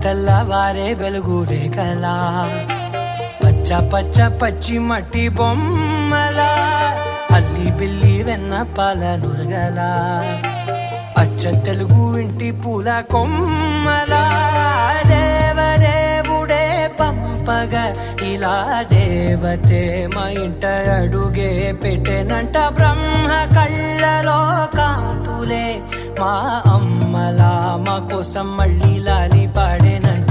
తెల్లవారే వెలుగు రేఖలా పచ్చ పచ్చ పచ్చి మట్టి బొమ్మలా అల్లి బిల్లి వెన్న పాల నురగలా అచ్చ తెలుగు ఇంటి పూల కొమ్మలా దేవదేవుడే పంపగా ఇలా దేవతే మా ఇంట అడుగే పెట్టెనంట బ్రహ్మ కళ్ళలో కాంతులే మా అమ్మలా మా కోసం మళ్ళీ లాలి పాడేనంట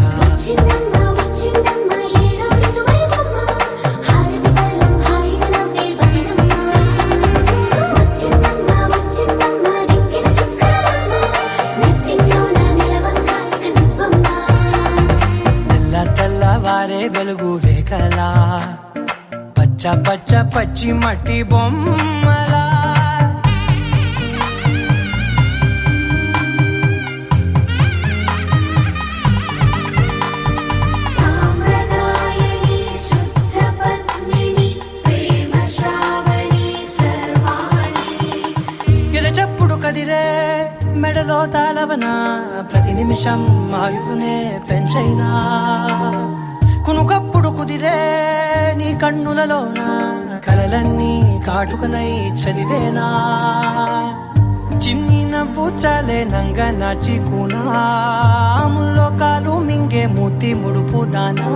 తెల్లవారే వెలుగు రేఖలా పచ్చ పచ్చ పచ్చి మట్టి బొమ్మలా ఎలచప్పుడు కదిరే మెడలో తాళవన ప్రతి నిమిషం ఆయువునే పెంచైనా కునుకప్పుడు కుదిరే నీ కన్నులలోన కలలన్నీ కాటుకనై చదివేనా చిన్ని నవ్వు చాలే నంగ నాచి కూనాముల్లో కాలు మింగే మూతి ముడుపు దానా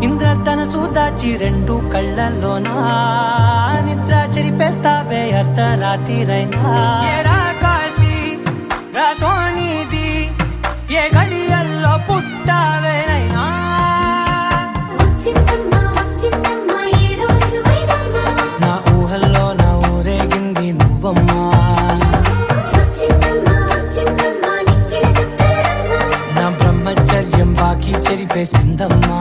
ఇంద్రధనసు దాచి రెండు కళ్ళల్లోనా నిద్ర చెరిపేస్తావే అర్ధరాత్రిరైనా కాశీ రాసోనిది ఏ గడియల్లో పుట్టావేనైనా నా ఊహల్లో నా ఊరేగింది నువ్వమ్మా నా బ్రహ్మచర్యం బాకీ చెరిపేసిందమ్మా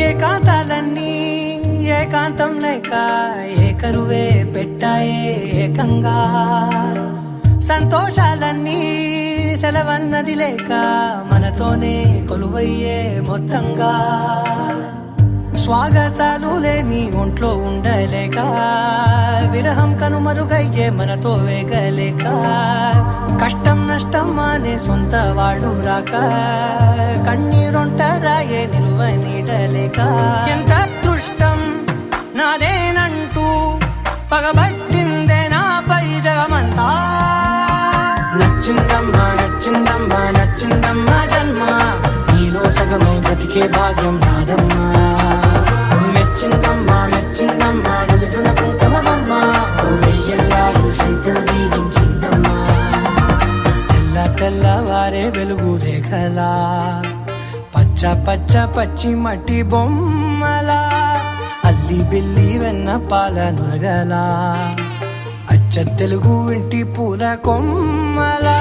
ఏకాంతాలన్నీ ఏకాంతం లేక ఏకరువే పెట్టాయే ఏకంగా సంతోషాలన్నీ సెలవన్నది లేక మనతోనే కొలువయ్యే మొత్తంగా స్వాగతాలు లేని ఒంట్లో ఉండలేక విరహం కనుమరుగయ్యే మనతో వేగలేక కష్టం నష్టం అనే సొంత వాళ్ళు రాక కన్నీరొంటరాయే నిలువ నీడలేక ఎంత అదృష్టం నాదేనంటూ పగబట్టిందే నాపై జగమంతా నచ్చిందమ్మా నచ్చిందమ్మా నచ్చిందమ్మా జన్మ నీలో సగమై బ్రతికే భాగ్యం నాదమ్మా మెచ్చిందమ్మా మెచ్చిందమ్మా నుదుటిన కుంకుమమ్మా వెయ్యల్లాలు శంకరు దీవించిందమ్మా తెల్లవారే వెలుగు రేఖలా పచ్చ పచ్చ పచ్చి మట్టి బొమ్మలా అల్లి బిల్లి వెన్న పాల నురగలా అచ్చ తెలుగు ఇంటి పూల కొమ్మలా